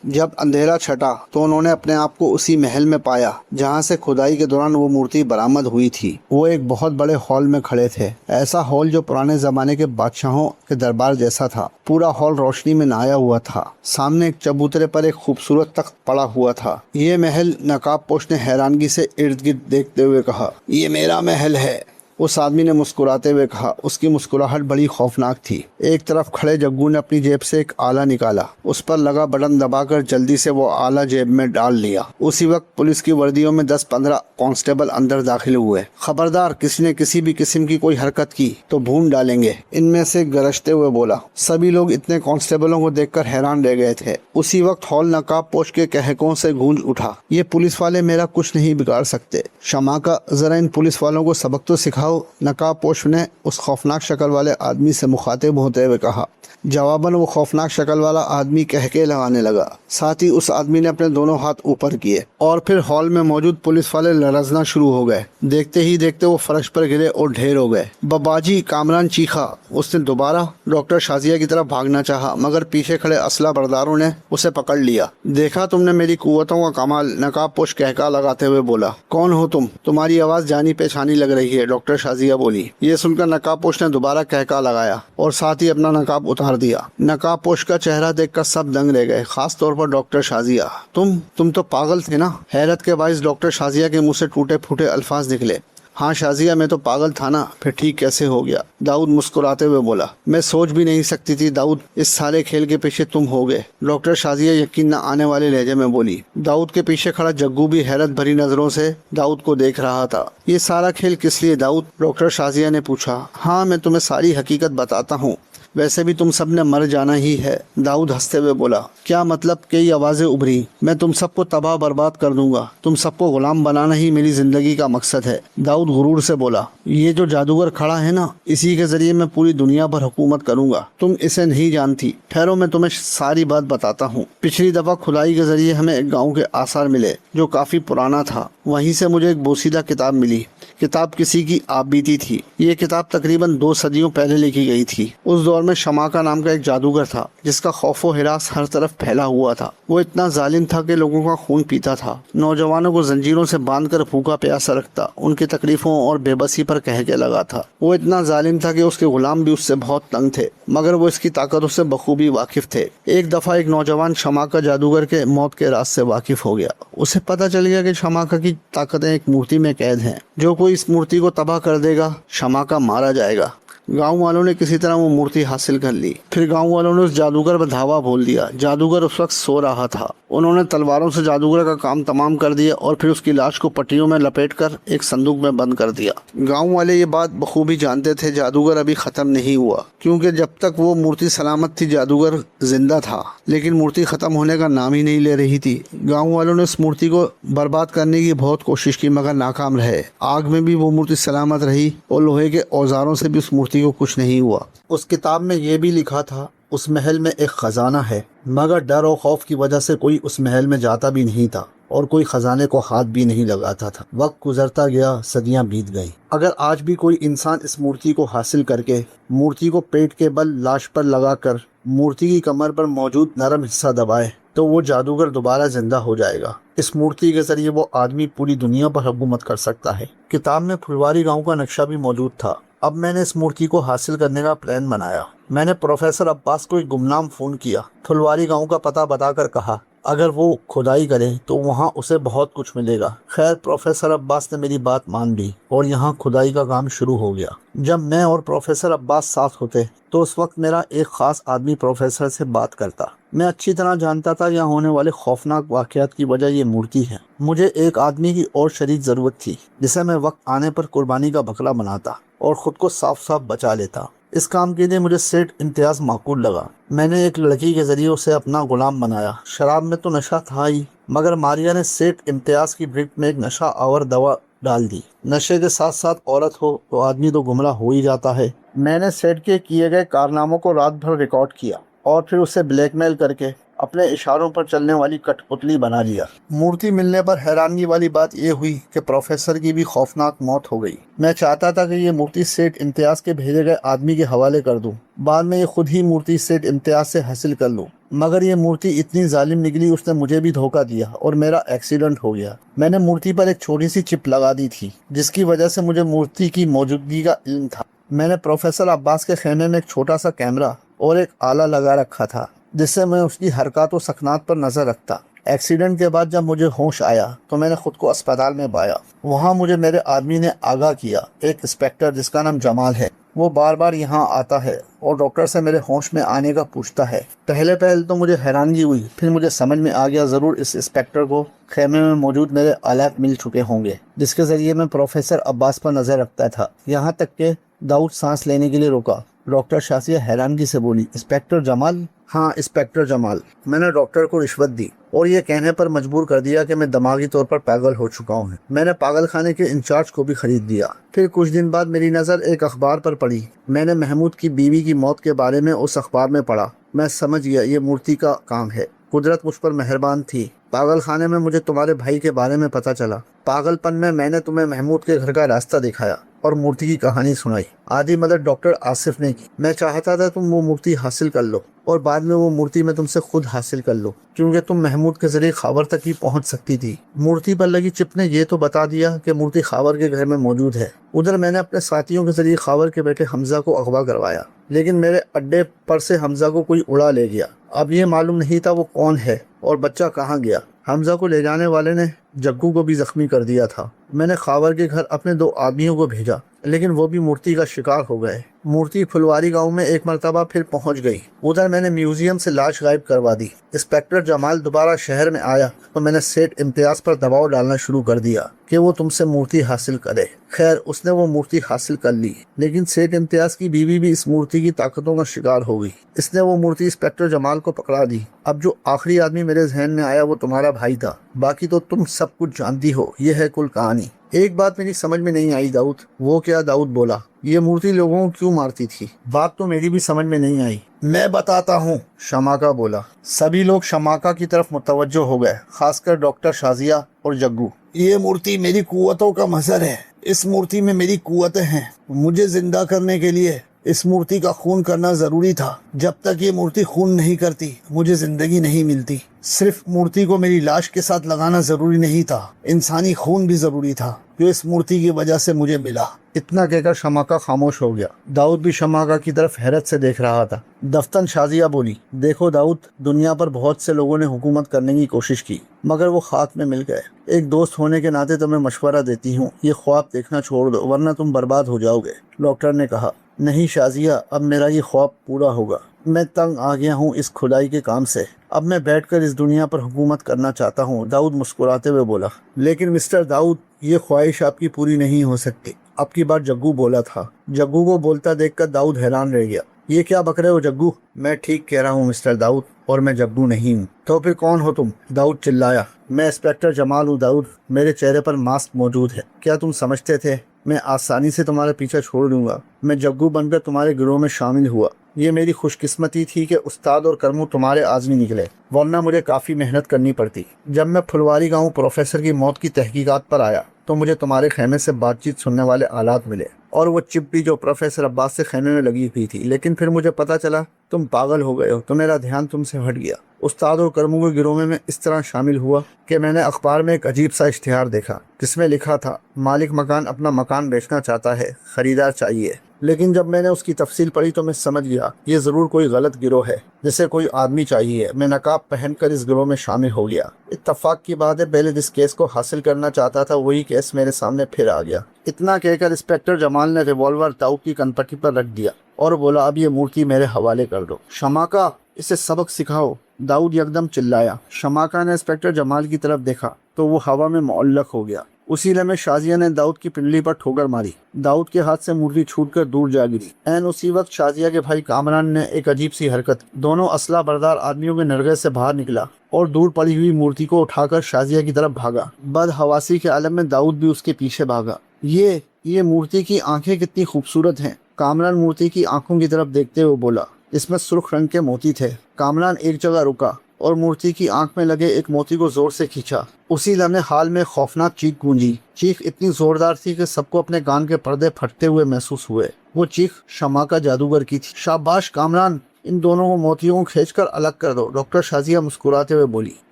जब अंधेरा छटा तो उन्होंने अपने आप को उसी महल में पाया जहां से खुदाई के दौरान वो मूर्ति बरामद हुई थी। वो एक बहुत बड़े हॉल में खड़े थे, ऐसा हॉल जो पुराने जमाने के बादशाहों के दरबार जैसा था। पूरा हॉल रोशनी में नहाया हुआ था। सामने एक चबूतरे पर एक खूबसूरत तख्त पड़ा हुआ था। ये महल, नकाब पोश ने हैरानगी से इर्द गिर्द देखते हुए कहा। ये मेरा महल है, उस आदमी ने मुस्कुराते हुए कहा। उसकी मुस्कुराहट बड़ी खौफनाक थी। एक तरफ खड़े जग्गू ने अपनी जेब से एक आला निकाला, उस पर लगा बटन दबाकर जल्दी से वो आला जेब में डाल लिया। उसी वक्त पुलिस की वर्दियों में 10-15 कांस्टेबल अंदर दाखिल हुए। खबरदार, किसी ने किसी भी किस्म की कोई हरकत की तो भून डालेंगे, इनमें से गरजते हुए बोला। सभी लोग इतने कांस्टेबलों को देखकर हैरान रह गए थे। उसी वक्त हॉल नकाब पोश के कहकों से गूंज उठा। ये पुलिस वाले मेरा कुछ नहीं बिगाड़ सकते। शमा का, जरा इन पुलिस वालों को सबक तो सिखाओ, नकाब पोश ने उस खौफनाक शक्ल वाले आदमी से मुखातिब होते हुए कहा। जवाबन वो खौफनाक शक्ल वाला आदमी कहके लगाने लगा। साथ ही उस आदमी ने अपने दोनों हाथ ऊपर किए और फिर हॉल में मौजूद पुलिस वाले लरजना शुरू हो गए। देखते ही देखते वो फर्श पर गिरे और ढेर हो गए। बबाजी, कामरान चीखा। उसने दोबारा डॉक्टर शाजिया की तरफ भागना चाहा मगर पीछे खड़े असला बरदारों ने उसे पकड़ लिया। देखा तुमने मेरी कुव्वतों का कमाल, नकाब पोश कहका लगाते हुए बोला। कौन हो तुम? तुम्हारी आवाज़ जानी पहचानी लग रही है, डॉक्टर शाजिया बोली। ये सुनकर नकाब पोश ने दोबारा कहका लगाया और साथ ही अपना नकाब उतार दिया। नकाब पोश का चेहरा देखकर सब दंग रह गए, खास तौर पर डॉक्टर शाजिया। तुम तो पागल थे ना? हैरत के बाइस डॉक्टर शाजिया के मुंह से टूटे फूटे अल्फाज निकले। हाँ शाजिया, मैं तो पागल था ना, फिर ठीक कैसे हो गया? दाऊद मुस्कुराते हुए बोला। मैं सोच भी नहीं सकती थी दाऊद, इस सारे खेल के पीछे तुम हो गए, डॉक्टर शाजिया यकीन न आने वाले लहजे में बोली। दाऊद के पीछे खड़ा जग्गू भी हैरत भरी नजरों से दाऊद को देख रहा था। ये सारा खेल किस लिए दाऊद? डॉक्टर शाजिया ने पूछा। हाँ, मैं तुम्हें सारी हकीकत बताता हूँ, वैसे भी तुम सब ने मर जाना ही है, दाऊद हंसते हुए बोला। क्या मतलब? कई आवाजें उभरी। मैं तुम सबको तबाह बर्बाद कर दूंगा, तुम सबको गुलाम बनाना ही मेरी जिंदगी का मकसद है, दाऊद गुरूर से बोला। ये जो जादूगर खड़ा है ना, इसी के जरिए मैं पूरी दुनिया पर हुकूमत करूंगा। तुम इसे नहीं जानती, ठहरो मैं तुम्हें सारी बात बताता हूँ। पिछली दफा खुदाई के जरिए हमें एक गाँव के आसार मिले जो काफी पुराना था। वहीं से मुझे एक बोसीदा किताब मिली। किताब किसी की आप बीती थी। ये किताब तकरीबन 2 सदियों पहले लिखी गई थी। उस दौर में शमाका नाम का एक जादूगर था जिसका खौफो हिरास हर तरफ फैला हुआ था। वो इतना जालिम था कि लोगों का खून पीता था, नौजवानों को जंजीरों से बांधकर भूखा प्यासा रखता, उनकी तकलीफों और बेबसी पर कहके लगा था। वो इतना जालिम था कि उसके गुलाम भी उससे बहुत तंग थे, मगर वो इसकी ताकतों से बखूबी वाकिफ थे। एक दफा एक नौजवान शमाका जादूगर के मौत के राज से वाकिफ हो गया। उसे पता चल गया कि शमाका की ताकतें एक मूर्ति में कैद हैं। जो कोई इस मूर्ति को तबाह कर देगा, शमाका मारा जाएगा। गांव वालों ने किसी तरह वो मूर्ति हासिल कर ली। फिर गांव वालों ने उस जादूगर पर धावा बोल दिया। जादूगर उस वक्त सो रहा था। उन्होंने तलवारों से जादूगर का काम तमाम कर दिया और फिर उसकी लाश को पट्टियों में लपेटकर एक संदूक में बंद कर दिया। गांव वाले ये बात बखूबी जानते थे, जादूगर अभी खत्म नहीं हुआ, क्योंकि जब तक वो मूर्ति सलामत थी जादूगर जिंदा था। लेकिन मूर्ति खत्म होने का नाम ही नहीं ले रही थी। गाँव वालों ने उस मूर्ति को बर्बाद करने की बहुत कोशिश की मगर नाकाम रहे। आग में भी वो मूर्ति सलामत रही और लोहे के औजारों से भी उस मूर्ति को कुछ नहीं हुआ। उस किताब में ये भी लिखा था, उस महल में एक खजाना है, मगर डर और खौफ की वजह से कोई उस महल में जाता भी नहीं था और कोई खजाने को हाथ भी नहीं लगाता था। वक्त गुजरता गया, सदियां बीत गईं। अगर आज भी कोई इंसान इस मूर्ति को हासिल करके मूर्ति को पेट के बल लाश पर लगाकर मूर्ति की कमर पर मौजूद नरम हिस्सा दबाए तो वो जादूगर दोबारा जिंदा हो जाएगा। इस मूर्ति के जरिए वो आदमी पूरी दुनिया पर हुकूमत कर सकता है। किताब में फुलवारी गांव का नक्शा भी मौजूद था। अब मैंने इस मूर्ति को हासिल करने का प्लान बनाया। मैंने प्रोफेसर अब्बास को एक गुमनाम फ़ोन किया, फुलवारी गांव का पता बताकर कहा अगर वो खुदाई करे तो वहाँ उसे बहुत कुछ मिलेगा। खैर, प्रोफेसर अब्बास ने मेरी बात मान ली और यहाँ खुदाई का काम शुरू हो गया। जब मैं और प्रोफेसर अब्बास साथ होते तो उस वक्त मेरा एक ख़ास आदमी प्रोफेसर से बात करता। मैं अच्छी तरह जानता था यहाँ होने वाले खौफनाक वाक़यात की वजह ये मूर्ति है। मुझे एक आदमी की और शरीक ज़रूरत थी जिसे मैं वक्त आने पर कुर्बानी का बकरा बनाता और ख़ुद को साफ साफ बचा लेता। इस काम के लिए मुझे सेठ इम्तियाज़ माकूल लगा। मैंने एक लड़की के ज़रिए उसे अपना गुलाम बनाया। शराब में तो नशा था ही, मगर मारिया ने सेठ इम्तियाज की ड्रिंक में एक नशा आवर दवा डाल दी। नशे के साथ साथ औरत हो तो आदमी तो गुमराह हो ही जाता है। मैंने सेठ के किए गए कारनामों को रात भर रिकॉर्ड किया और फिर उसे ब्लैकमेल करके अपने इशारों पर चलने वाली कठपुतली बना लिया। मूर्ति मिलने पर हैरानी वाली बात यह हुई कि प्रोफेसर की भी खौफनाक मौत हो गई। मैं चाहता था कि ये मूर्ति सेठ इम्तियाज के भेजे गए आदमी के हवाले कर दूं, बाद में ये खुद ही मूर्ति सेठ इम्तियाज से हासिल कर लूं, मगर ये मूर्ति इतनी जालिम निकली, उसने मुझे भी धोखा दिया और मेरा एक्सीडेंट हो गया। मैंने मूर्ति पर एक छोटी सी चिप लगा दी थी जिसकी वजह से मुझे मूर्ति की मौजूदगी का इल्म था। मैंने प्रोफेसर अब्बास के खेमे में एक छोटा सा कैमरा और एक आला लगा रखा था जिससे मैं उसकी हरकत और सकनात पर नजर रखता। एक्सीडेंट के बाद जब मुझे होश आया तो मैंने खुद को अस्पताल में पाया। वहाँ मुझे मेरे आदमी ने आगाह किया, एक इंस्पेक्टर जिसका नाम जमाल है, वो बार बार यहाँ आता है और डॉक्टर से मेरे होश में आने का पूछता है। पहले तो मुझे हैरानगी हुई, फिर मुझे समझ में आ गया ज़रूर इस इंस्पेक्टर को खेमे में मौजूद मेरे आलात मिल चुके होंगे जिसके ज़रिए मैं प्रोफेसर अब्बास पर नज़र रखता था। यहाँ तक कि दाऊद सांस लेने के लिए रुका। डॉक्टर शासिया हैरानगी से बोली, इंस्पेक्टर जमाल? हाँ, इंस्पेक्टर जमाल। मैंने डॉक्टर को रिश्वत दी और ये कहने पर मजबूर कर दिया कि मैं दिमागी तौर पर पागल हो चुका हूँ। मैंने पागल खाने के इंचार्ज को भी खरीद दिया। फिर कुछ दिन बाद मेरी नज़र एक अखबार पर पड़ी। मैंने महमूद की बीवी की मौत के बारे में उस अखबार में पढ़ा। मैं समझ गया ये मूर्ति का काम है। कुदरत मुझ पर मेहरबान थी। पागल खाने में मुझे तुम्हारे भाई के बारे में पता चला। पागलपन में मैंने तुम्हें महमूद के घर का रास्ता दिखाया और मूर्ति की कहानी सुनाई। आधी मदद डॉक्टर आसिफ ने की। मैं चाहता था तुम वो मूर्ति हासिल कर लो और बाद में वो मूर्ति मैं तुमसे खुद हासिल कर लो, क्योंकि तुम महमूद के जरिए खावर तक ही पहुंच सकती थी। मूर्ति पर लगी चिप ने ये तो बता दिया कि मूर्ति खावर के घर में मौजूद है। उधर मैंने अपने साथियों के जरिए खावर के बेटे हमजा को अगवा करवाया, लेकिन मेरे अड्डे पर से हमजा को कोई उड़ा ले गया। अब ये मालूम नहीं था वो कौन है और बच्चा कहाँ गया। हमजा को ले जाने वाले ने जग्गू को भी जख्मी कर दिया था। मैंने खावर के घर अपने 2 आदमियों को भेजा, लेकिन वो भी मूर्ति का शिकार हो गए। मूर्ति फुलवारी गांव में एक मरतबा फिर पहुंच गई। उधर मैंने म्यूजियम से लाश गायब करवा दी। इंस्पेक्टर जमाल दोबारा शहर में आया तो मैंने सेठ इम्तियाज पर दबाव डालना शुरू कर दिया कि वो तुमसे मूर्ति हासिल करे। खैर, उसने वो मूर्ति हासिल कर ली, लेकिन सेठ इम्तियाज की बीवी भी इस मूर्ति की ताकतों का शिकार हो गई। इसने वो मूर्ति इंस्पेक्टर जमाल को पकड़ा दी। अब जो आखिरी आदमी मेरे जहन में आया वो तुम्हारा भाई था, बाकी तो तुम सब कुछ जानती हो। ये है कुल कहानी। एक बात मेरी समझ में नहीं आई दाऊद। वो क्या? दाऊद बोला, ये मूर्ति लोगों को क्यों मारती थी? बात तो मेरी भी समझ में नहीं आई। मैं बताता हूँ, शमाका बोला। सभी लोग शमाका की तरफ मुतवज्जो हो गए, खासकर डॉक्टर शाजिया और जग्गू। ये मूर्ति मेरी कुव्वतों का मजहर है। इस मूर्ति में मेरी कुव्वतें हैं। मुझे जिंदा करने के लिए इस मूर्ति का खून करना जरूरी था। जब तक ये मूर्ति खून नहीं करती मुझे जिंदगी नहीं मिलती। सिर्फ मूर्ति को मेरी लाश के साथ लगाना जरूरी नहीं था, इंसानी खून भी जरूरी था, जो इस मूर्ति की वजह से मुझे मिला। इतना कहकर शमाका खामोश हो गया। दाऊद भी शमाका की तरफ हैरत से देख रहा था। दफ्तन शाजिया बोली, देखो दाऊद, दुनिया पर बहुत से लोगों ने हुकूमत करने की कोशिश की, मगर वो खाक में मिल गए। एक दोस्त होने के नाते तुम्हें मशवरा देती हूँ, ये ख्वाब देखना छोड़ दो, वरना तुम बर्बाद हो जाओगे। डॉक्टर ने कहा, नहीं शाजिया, अब मेरा ये ख्वाब पूरा होगा। मैं तंग आ गया हूँ इस खुदाई के काम से। अब मैं बैठकर इस दुनिया पर हुकूमत करना चाहता हूँ। दाऊद मुस्कुराते हुए बोला, लेकिन मिस्टर दाऊद, ये ख्वाहिश आपकी पूरी नहीं हो सकती। अब की बार जग्गू बोला था। जग्गू को बोलता देखकर दाऊद हैरान रह गया। ये क्या बक रहे हो जग्गू? मैं ठीक कह रहा हूँ मिस्टर दाऊद, और मैं जग्गू नहीं हूँ। तो फिर कौन हो तुम? दाऊद चिल्लाया। मैं इंस्पेक्टर जमाल हूँ दाऊद। मेरे चेहरे पर मास्क मौजूद है। क्या तुम समझते थे मैं आसानी से तुम्हारे पीछे छोड़ दूंगा? मैं जग्गू बनकर तुम्हारे गिरोह में शामिल हुआ। ये मेरी खुशकिस्मती थी कि उस्ताद और करमू तुम्हारे आज़मी निकले, वरना मुझे काफ़ी मेहनत करनी पड़ती। जब मैं फुलवारी गांव प्रोफेसर की मौत की तहकीकात पर आया तो मुझे तुम्हारे खेमे से बातचीत सुनने वाले आलात मिले और वो चिप भी जो प्रोफेसर अब्बास से खेमे में लगी हुई थी। लेकिन फिर मुझे पता चला तुम पागल हो गए हो, तो मेरा ध्यान तुमसे हट गया। उस्ताद और करमू के गिरोह में मैं इस तरह शामिल हुआ कि मैंने अखबार में एक अजीब सा इश्तिहार देखा जिसमें लिखा था, मालिक मकान अपना मकान बेचना चाहता है, खरीदार चाहिए। लेकिन जब मैंने उसकी तफसील पढ़ी तो मैं समझ गया ये ज़रूर कोई गलत गिरोह है, जिसे कोई आदमी चाहिए। मैं नकाब पहनकर इस गिरोह में शामिल हो गया। इत्तफाक की बात है, पहले जिस केस को हासिल करना चाहता था वही केस मेरे सामने फिर आ गया। इतना कहकर इंस्पेक्टर जमाल ने रिवॉल्वर दाऊद की कनपट्टी पर रख दिया और बोला, अब ये मूर्ति मेरे हवाले कर दो। शमाका, इसे सबक सिखाओ। दाऊद यकदम चिल्लाया। शमाका ने इंस्पेक्टर जमाल की तरफ देखा तो वो हवा में मुअल्लक हो गया। उसी लम्हे शाजिया ने दाऊद की पिंडली पर ठोकर मारी। दाऊद के हाथ से मूर्ति छूटकर दूर जा गिरी। ऐन उसी वक्त शाजिया के भाई कामरान ने एक अजीब सी हरकत, दोनों असला बरदार आदमियों के नरगे से बाहर निकला और दूर पड़ी हुई मूर्ति को उठाकर शाजिया की तरफ भागा। बदहवासी के आलम में दाऊद भी उसके पीछे भागा। ये मूर्ति की आंखें कितनी खूबसूरत हैं। कामरान मूर्ति की आंखों की तरफ देखते हुए बोला। इसमें सुर्ख रंग के मोती थे। कामरान एक जगह रुका और मूर्ति की आंख में लगे एक मोती को जोर से खींचा। उसी लम्हे हाल में खौफनाक चीख गूंजी। चीख इतनी जोरदार थी कि सबको अपने कान के पर्दे फटते हुए महसूस हुए। वो चीख शमा का जादूगर की थी। शाबाश कामरान, इन दोनों को मोतियों को खींचकर अलग कर दो, डॉक्टर शाजिया मुस्कुराते हुए बोली।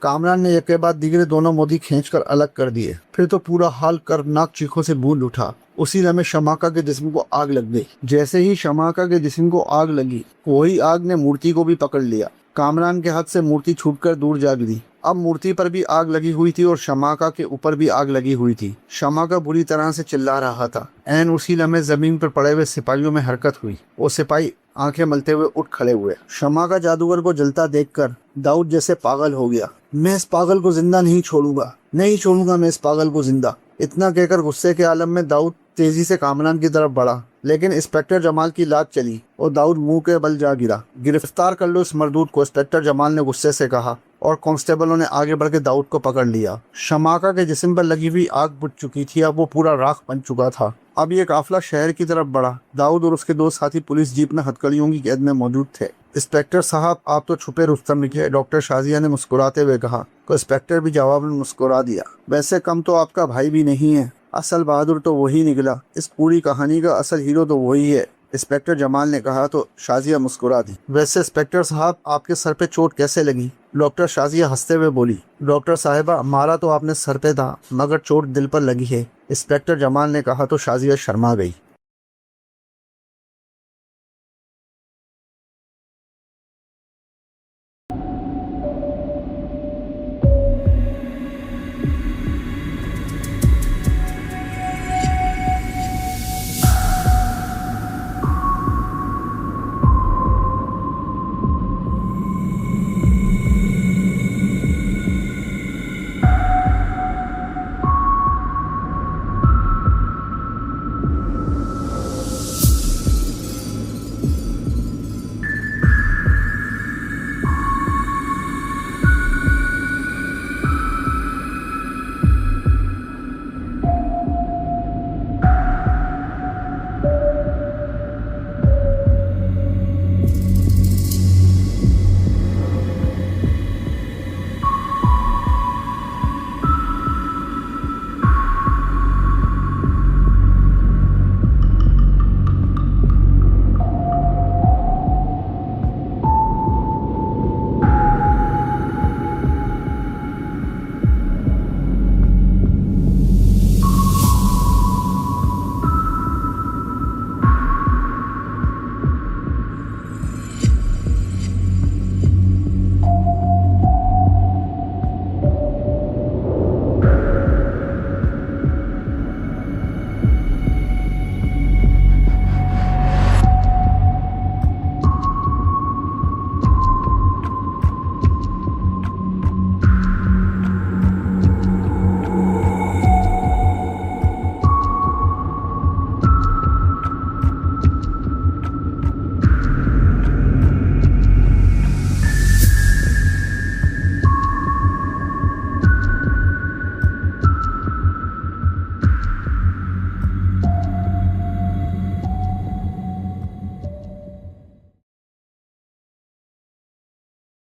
कामरान ने एक के बाद दीगरे दोनों मोती खींचकर अलग कर दिए। फिर तो पूरा हाल कर्मनाक चीखों से गूंज उठा। उसी लम्हे शमाका के जिस्म को आग लग गई। जैसे ही शमाका के जिस्म को आग लगी, वही आग ने मूर्ति को भी पकड़ लिया। कामरान के हाथ से मूर्ति छूटकर दूर जा गिरी। अब मूर्ति पर भी आग लगी हुई थी और शमाका के ऊपर भी आग लगी हुई थी। शमाका बुरी तरह से चिल्ला रहा था। ऐन उसी लम्हे जमीन पर पड़े हुए सिपाहियों में हरकत हुई। वो सिपाही आंखें मलते हुए उठ खड़े हुए। शमाका जादूगर को जलता देखकर दाऊद जैसे पागल हो गया। मैं इस पागल को जिंदा नहीं छोड़ूंगा, नहीं छोड़ूंगा मैं इस पागल को जिंदा। इतना कहकर गुस्से के आलम में दाऊद तेजी से कामरान की तरफ बढ़ा, लेकिन इंस्पेक्टर जमाल की लात चली और दाऊद मुंह के बल जा गिरा। गिरफ्तार कर लो इस मरदूद को, इंस्पेक्टर जमाल ने गुस्से से कहा और कांस्टेबलों ने आगे बढ़ के दाऊद को पकड़ लिया। शमाका के जिस्म पर लगी हुई आग बुझ चुकी थी। अब वो पूरा राख बन चुका था। अब ये काफिला शहर की तरफ बढ़ा। दाऊद और उसके दो साथी पुलिस जीप में हथकड़ियों की कैद में मौजूद थे। इंस्पेक्टर साहब, आप तो छुपे रुस्तम निकले, डॉक्टर शाजिया ने मुस्कुराते हुए कहा। तो इंस्पेक्टर भी जवाब में मुस्कुरा दिया। वैसे कम तो आपका भाई भी नहीं है, असल बहादुर तो वही निकला। इस पूरी कहानी का असल हीरो तो वही है, इंस्पेक्टर जमाल ने कहा। तो शाजिया मुस्कुरा दी। वैसे इंस्पेक्टर साहब, आपके सर पे चोट कैसे लगी? डॉक्टर शाजिया हंसते हुए बोली। डॉक्टर साहिबा, मारा तो आपने सर पे था, मगर चोट दिल पर लगी है, इंस्पेक्टर जमाल ने कहा। तो शाजिया शर्मा गई।